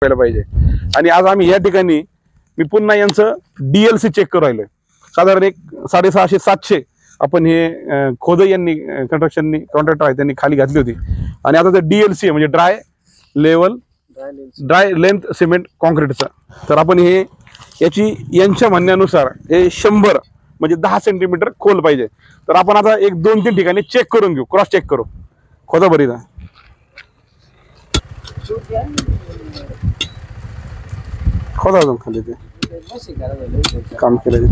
व्हायला पाहिजे। आणि आज आम्ही या ठिकाणी मी पुन्हा यांचं डीएलसी चेक करू राहिलोय। साधारण एक 650-700 आपण हे खोदे यांनी कंस्ट्रक्शननी कॉन्ट्रॅक्टर आहे त्यांनी खाली घातली होती आणि आता ते डीएलसी म्हणजे ड्राय लेंथ सिमेंट कॉन्क्रीटचा। तर आपण हे याची यांच्या म्हणण्यानुसार हे 100 म्हणजे 10 सेंटीमीटर खोल पाहिजे। तर आपण आता एक 2-3 ठिकाणी चेक करून घेऊ, क्रॉस चेक करू। खोदा बरी ना खोदा अजून खाली ते काम केलं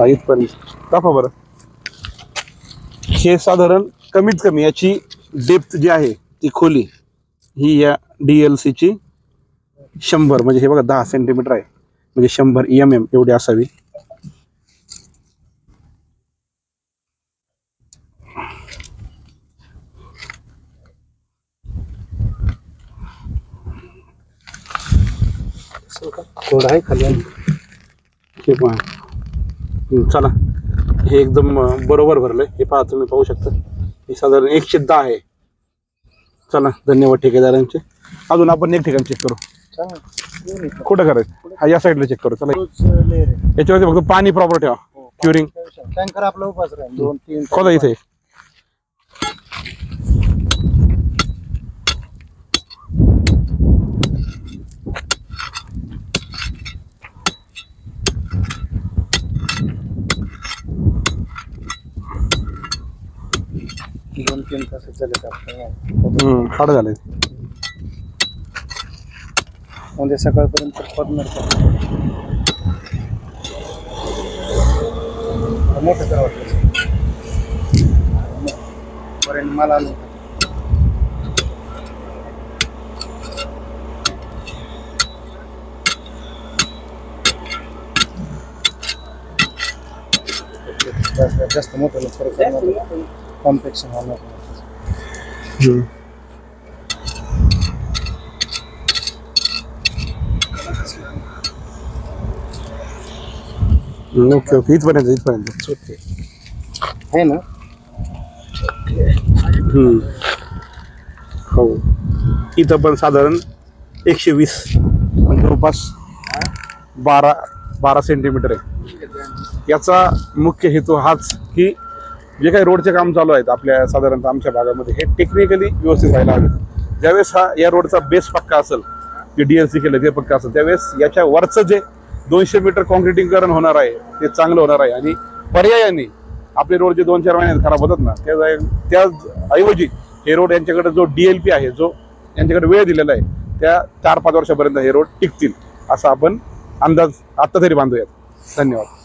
इथपर्यंत दाखवा बरं। हे साधारण कमीत कमी याची डेप्थ जी आहे ती खोली ही या डीएलसी ची 100 म्हणजे हे बघा 10 सेंटीमीटर आहे म्हणजे 100 mm एवढी असावी। थोडं आहे खाली हे पहा। चला हे एकदम बरोबर भरलंय हे पहा तुम्ही पाहू शकता। हे साधारण 110 आहे। चला धन्यवाद ठेकेदारांचे। अजून आपण एक ठिकाण चेक करू। कुठं करायचं हा या साईडला चेक करू। चला याच्यावरती फक्त पाणी प्रॉपर ठेवा क्युरिंग टँकर आपला उपास राहील 2-3 खोदा इथे हाड झाले उद्या सकाळपर्यंत पडणार मोठं करावं वाटतं मला जास्त मोठं कॉम्पॅक्शन होणार ओके ओके इथपर्यंत ओके आहे ना। हो इथं पण साधारण 120 म्हणजे जवळपास 12 सेंटीमीटर आहे। याचा मुख्य हेतू हाच की जे काही रोडचे काम चालू आहेत आपल्या साधारणतः आमच्या भागामध्ये हे टेक्निकली व्यवस्थित व्हायला हवे। ज्यावेळेस या रोडचा बेस पक्का असेल जे डीएलसी केलं ते पक्का असेल त्यावेळेस याच्या वरचं जे 200 मीटर कॉन्क्रिटीकरण होणार आहे ते चांगलं होणार आहे। आणि पर्यायाने आपले रोड जे 2-4 महिन्यात खराब होतात ना त्या ऐवजी हे रोड यांच्याकडे जो डीएलपी आहे जो यांच्याकडे वेळ दिलेला आहे त्या 4-5 वर्षापर्यंत हे रोड टिकतील असा आपण अंदाज आत्ता तरी बांधूयात। धन्यवाद।